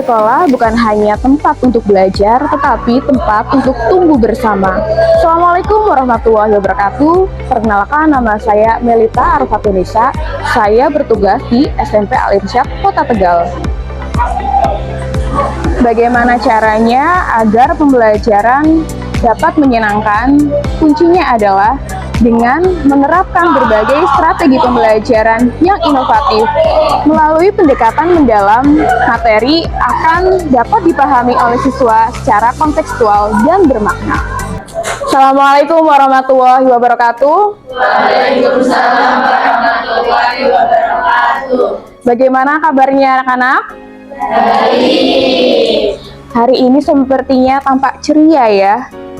Sekolah bukan hanya tempat untuk belajar, tetapi tempat untuk tumbuh bersama. Assalamualaikum warahmatullahi wabarakatuh. Perkenalkan, nama saya Melita Arfatunisa. Saya bertugas di SMP Al-Irsyad, Kota Tegal. Bagaimana caranya agar pembelajaran dapat menyenangkan? Kuncinya adalah dengan menerapkan berbagai strategi pembelajaran yang inovatif. Melalui pendekatan mendalam, materi akan dapat dipahami oleh siswa secara kontekstual dan bermakna. Assalamualaikum warahmatullahi wabarakatuh. Waalaikumsalam warahmatullahi wabarakatuh. Bagaimana kabarnya anak-anak? Baik. Hari ini sepertinya tampak ceria ya.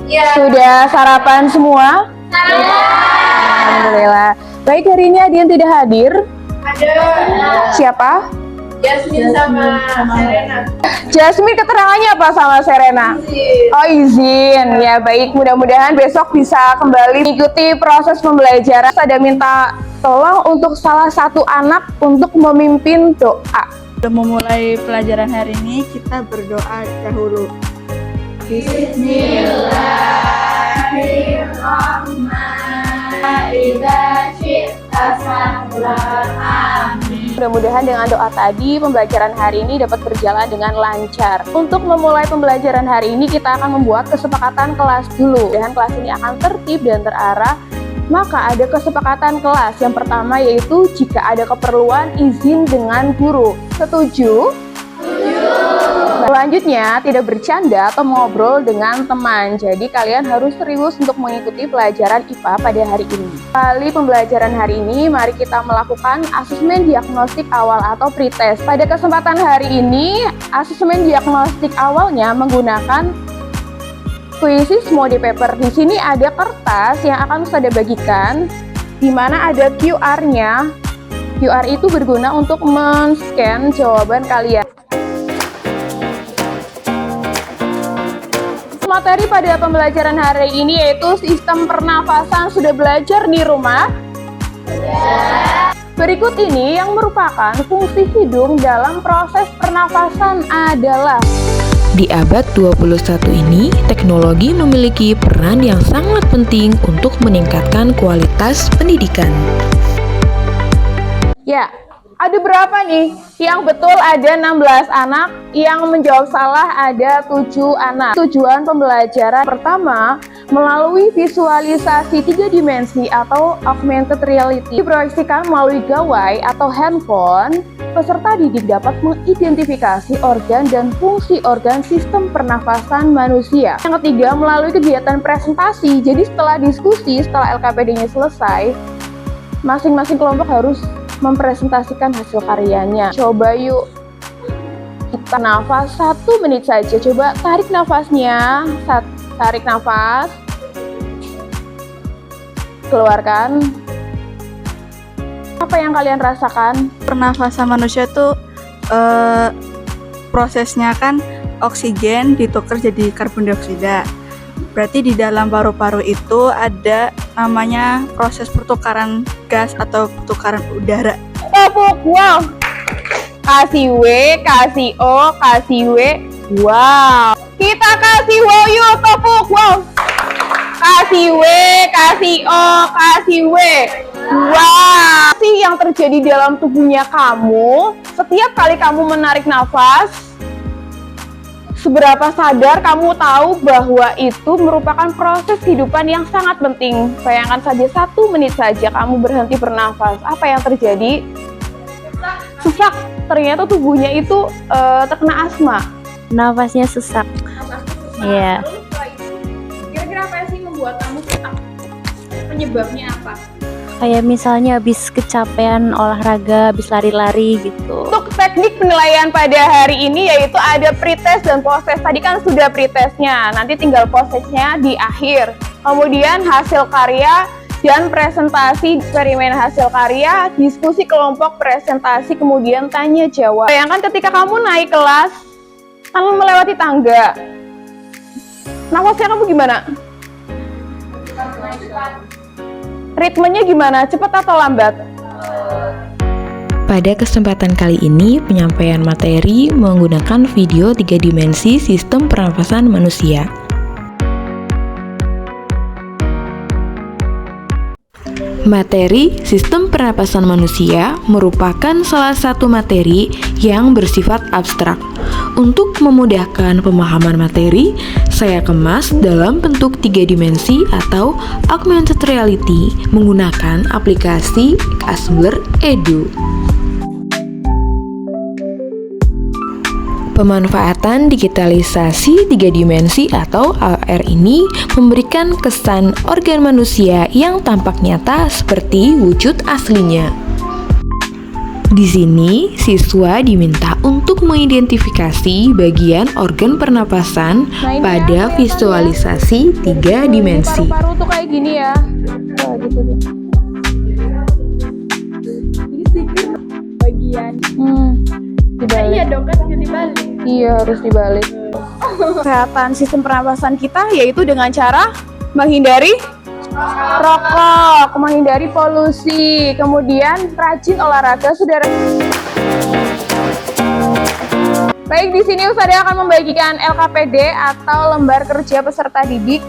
Ya. Sudah sarapan semua? Alhamdulillah. Baik, hari ini ada yang tidak hadir? Ada. Siapa? Jasmine sama Serena. Jasmine, keterangannya apa sama Serena? Oh, izin. Ya, baik. Mudah-mudahan besok bisa kembali mengikuti proses pembelajaran. Ada minta tolong untuk salah satu anak untuk memimpin doa. Sebelum memulai pelajaran hari ini, kita berdoa dahulu. Mudah-mudahan dengan doa tadi, pembelajaran hari ini dapat berjalan dengan lancar. Untuk memulai pembelajaran hari ini, kita akan membuat kesepakatan kelas dulu. Dan kelas ini akan tertib dan terarah. Maka ada kesepakatan kelas. Yang pertama yaitu jika ada keperluan izin dengan guru. Setuju? Selanjutnya, tidak bercanda atau mengobrol dengan teman. Jadi kalian harus serius untuk mengikuti pelajaran IPA pada hari ini. Kali pembelajaran hari ini, mari kita melakukan asesmen diagnostik awal atau pretest. Pada kesempatan hari ini, asesmen diagnostik awalnya menggunakan kuisis mode paper. Di sini ada kertas yang akan saya bagikan, di mana ada QR-nya. QR itu berguna untuk men-scan jawaban kalian. Materi pada pembelajaran hari ini yaitu sistem pernafasan. Sudah belajar di rumah? Ya. Berikut ini yang merupakan fungsi hidung dalam proses pernafasan adalah: di abad 21 ini, teknologi memiliki peran yang sangat penting untuk meningkatkan kualitas pendidikan. Ya, ada berapa nih? Yang betul ada 16 anak, yang menjawab salah ada 7 anak. Tujuan pembelajaran pertama, melalui visualisasi 3 dimensi atau augmented reality, diproyeksikan melalui gawai atau handphone. Peserta didik dapat mengidentifikasi organ dan fungsi organ sistem pernafasan manusia. Yang ketiga, melalui kegiatan presentasi. Jadi setelah diskusi, setelah LKPD-nya selesai, masing-masing kelompok harus mempresentasikan hasil karyanya. Coba yuk kita nafas 1 menit saja. Coba tarik nafasnya, tarik nafas, keluarkan. Apa yang kalian rasakan? Pernafasan manusia tuh prosesnya kan oksigen ditukar jadi karbon dioksida. Berarti di dalam paru-paru itu ada namanya proses pertukaran gas atau pertukaran udara. Tepuk, wow. Kasih W, kasih O, kasih W. Wow. Kita kasih wow yuk, tepuk, wow. Kasih W, kasih O, kasih W. Wow. Apa yang terjadi dalam tubuhnya kamu setiap kali kamu menarik nafas? Seberapa sadar kamu tahu bahwa itu merupakan proses kehidupan yang sangat penting? Bayangkan saja 1 menit saja kamu berhenti bernafas. Apa yang terjadi? Sesak. Ternyata tubuhnya itu terkena asma. Nafasnya sesak. Iya. Kira-kira apa sih membuat kamu sesak? Penyebabnya apa? Kayak misalnya habis kecapean olahraga, habis lari-lari gitu. Untuk teknik penilaian pada hari ini yaitu ada pretest dan posttest. Tadi kan sudah pretestnya, nanti tinggal posttestnya di akhir. Kemudian hasil karya dan presentasi eksperimen hasil karya, diskusi kelompok, presentasi, kemudian tanya jawab. Bayangkan ketika kamu naik kelas, kamu melewati tangga. Nafasnya kamu gimana? Ritmenya gimana? Cepat atau lambat? Pada kesempatan kali ini, penyampaian materi menggunakan video 3 dimensi sistem pernapasan manusia. Materi sistem pernapasan manusia merupakan salah satu materi yang bersifat abstrak. Untuk memudahkan pemahaman materi, saya kemas dalam bentuk 3 dimensi atau augmented reality menggunakan aplikasi Asmler Edu. Pemanfaatan digitalisasi 3 dimensi atau AR ini memberikan kesan organ manusia yang tampak nyata seperti wujud aslinya. Di sini, siswa diminta untuk mengidentifikasi bagian organ pernapasan pada visualisasi 3 dimensi. Paru-paru tuh kayak gini ya. Wah, gitu tuh. Ini sikir bagian. Dibalik. Iya dong, kan harus dibalik. Iya, harus dibalik. Kesehatan sistem pernapasan kita yaitu dengan cara menghindari rokok, menghindari polusi, kemudian rajin olahraga, saudara. Baik, di sini Ustadzah akan membagikan LKPD atau lembar kerja peserta didik,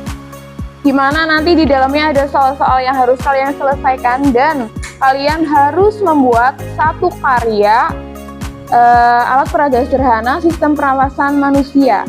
di mana nanti di dalamnya ada soal-soal yang harus kalian selesaikan dan kalian harus membuat satu karya alat peraga sederhana sistem pernapasan manusia.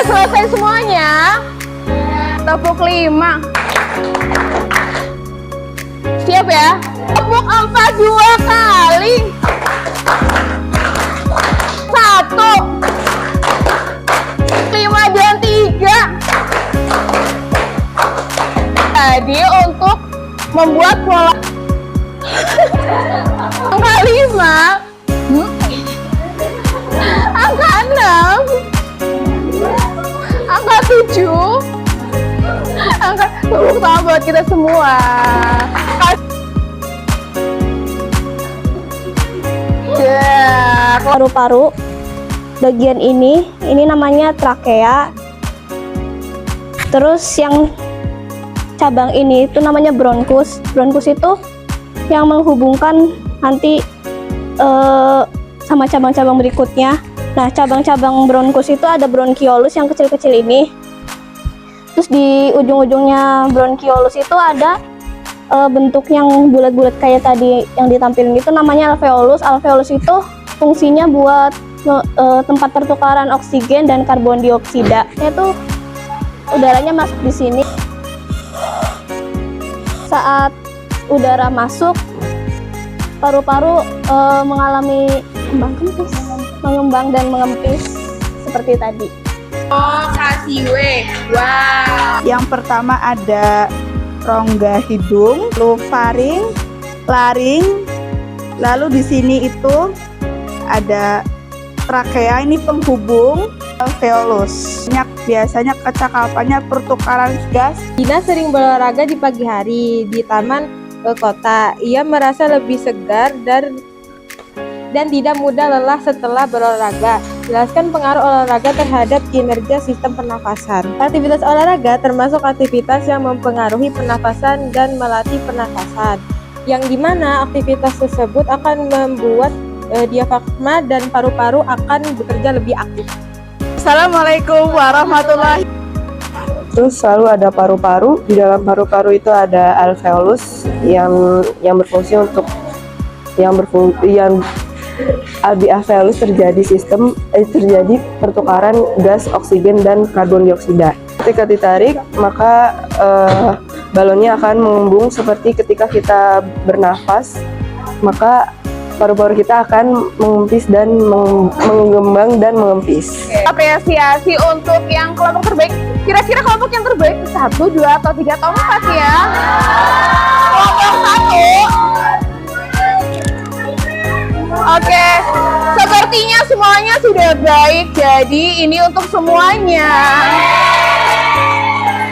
Selesai semuanya? Tepuk 5. Siap ya? Tepuk 4 2 kali. 1 5 dan 3. Tadi untuk membuat pola angka 5, angka 6, angka 7, angka tepuk tangan buat kita semua. Paru-paru bagian ini namanya trakea. Terus yang cabang ini itu namanya bronkus. Bronkus itu yang menghubungkan nanti sama cabang-cabang berikutnya. Nah, cabang-cabang bronkus itu ada bronkiolus yang kecil-kecil ini. Terus di ujung-ujungnya bronkiolus itu ada bentuk yang bulat-bulat kayak tadi yang ditampilkan itu namanya alveolus. Alveolus itu fungsinya buat tempat pertukaran oksigen dan karbon dioksida. Itu udaranya masuk di sini. Saat udara masuk, paru-paru mengalami mengembang dan mengempis seperti tadi. Oh, kasih W. Wow. Yang pertama ada rongga hidung, lalu faring, laring, lalu di sini itu ada trakea, ini penghubung, alveolus. Biasanya kecakapannya pertukaran gas. Dina sering berolahraga di pagi hari di taman kota. Ia merasa lebih segar dan tidak mudah lelah setelah berolahraga. Jelaskan pengaruh olahraga terhadap kinerja sistem pernafasan. Aktivitas olahraga termasuk aktivitas yang mempengaruhi pernafasan dan melatih pernafasan, yang dimana aktivitas tersebut akan membuat diafragma dan paru-paru akan bekerja lebih aktif. Assalamualaikum warahmatullahi. Terus selalu ada paru-paru. Di dalam paru-paru itu ada alveolus yang berfungsi untuk di alveolus terjadi pertukaran gas, oksigen dan karbon dioksida. Ketika ditarik, maka balonnya akan mengembung seperti ketika kita bernafas. Maka paru-paru kita akan mengempis dan mengembang dan mengempis. Apresiasi untuk yang kelompok terbaik. Kira-kira kelompok yang terbaik 1, 2, atau 3 atau 4 ya? Kelompok 1. Oke, sepertinya semuanya sudah baik. Jadi ini untuk semuanya.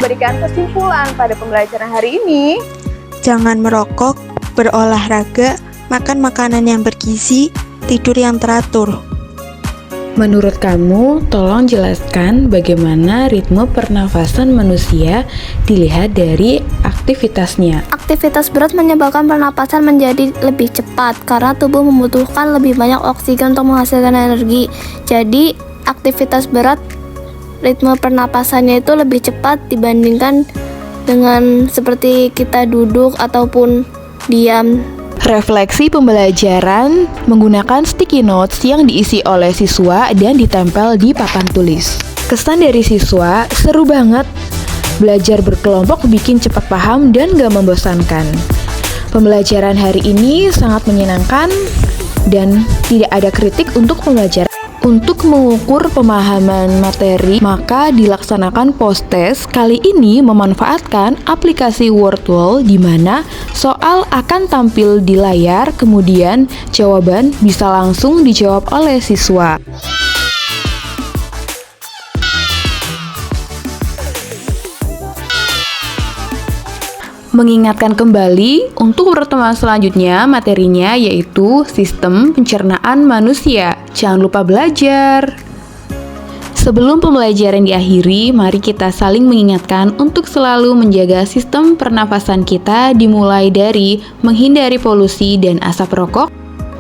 Berikan kesimpulan pada pembelajaran hari ini. Jangan merokok, berolahraga, makan makanan yang bergizi, tidur yang teratur. Menurut kamu, tolong jelaskan bagaimana ritme pernafasan manusia dilihat dari aktivitasnya. Aktivitas berat menyebabkan pernapasan menjadi lebih cepat karena tubuh membutuhkan lebih banyak oksigen untuk menghasilkan energi. Jadi, aktivitas berat ritme pernapasannya itu lebih cepat dibandingkan dengan seperti kita duduk ataupun diam. Refleksi pembelajaran menggunakan sticky notes yang diisi oleh siswa dan ditempel di papan tulis. Kesan dari siswa, seru banget. Belajar berkelompok bikin cepat paham dan gak membosankan. Pembelajaran hari ini sangat menyenangkan dan tidak ada kritik untuk pembelajaran. Untuk mengukur pemahaman materi, maka dilaksanakan post-test. Kali ini memanfaatkan aplikasi Wordwall di mana soal akan tampil di layar, kemudian jawaban bisa langsung dijawab oleh siswa. Mengingatkan kembali untuk pertemuan selanjutnya materinya yaitu sistem pencernaan manusia. Jangan lupa belajar. Sebelum pembelajaran diakhiri, mari kita saling mengingatkan untuk selalu menjaga sistem pernafasan kita dimulai dari menghindari polusi dan asap rokok,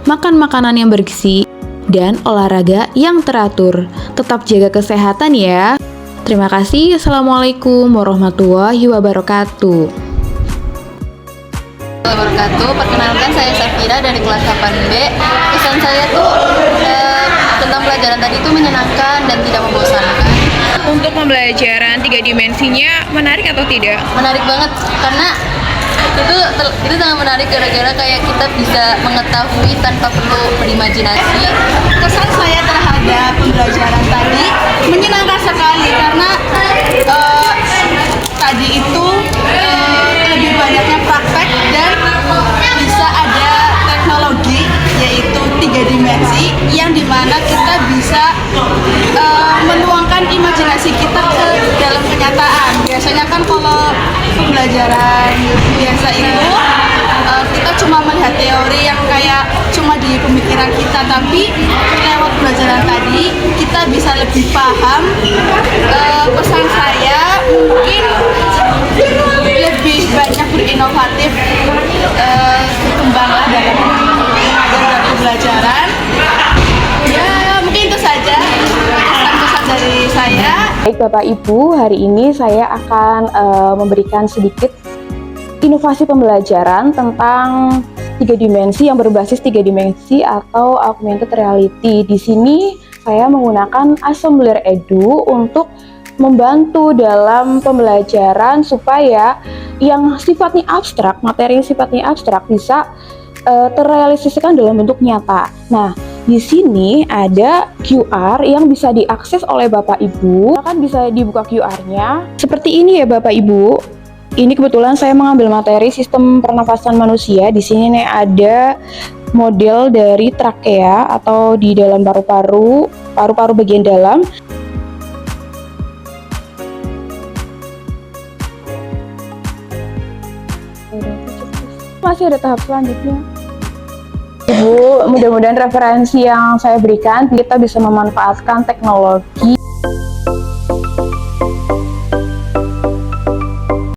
makan makanan yang bergizi, dan olahraga yang teratur. Tetap jaga kesehatan ya. Terima kasih. Assalamualaikum warahmatullahi wabarakatuh. Perkenalkan saya Safira dari kelas 8B. Pesan saya tuh tentang pelajaran tadi itu menyenangkan dan tidak membosankan. Untuk pembelajaran 3 dimensinya menarik atau tidak? Menarik banget karena itu sangat menarik gara-gara kayak kita bisa mengetahui tanpa perlu berimajinasi. Kesan saya terhadap pembelajaran tadi menyenangkan sekali karena tadi itu lebih banyaknya praktek dan bisa ada teknologi yaitu 3 dimensi yang dimana kita bisa menuangkan imajinasi kita ke dalam kenyataan. Biasanya kan kalau pembelajaran biasa itu kita cuma melihat teori yang kayak cuma di pemikiran kita, tapi lewat pembelajaran tadi kita bisa lebih paham. Pesan saya mungkin lebih banyak berinovatif, berkembanglah dalam pembelajaran. Ya mungkin itu saja pesan-pesan dari saya. Baik Bapak Ibu, hari ini saya akan memberikan sedikit inovasi pembelajaran tentang 3 dimensi yang berbasis 3 dimensi atau augmented reality. Di sini saya menggunakan Assembler Edu untuk membantu dalam pembelajaran supaya yang sifatnya abstrak, materi yang sifatnya abstrak bisa terrealisasikan dalam bentuk nyata. Nah, di sini ada QR yang bisa diakses oleh Bapak Ibu. Kan bisa dibuka QR-nya. Seperti ini ya Bapak Ibu. Ini kebetulan saya mengambil materi sistem pernafasan manusia. Di sini nih ada model dari trakea atau di dalam paru-paru bagian dalam. Masih ada tahap selanjutnya. Ibu, mudah-mudahan referensi yang saya berikan kita bisa memanfaatkan teknologi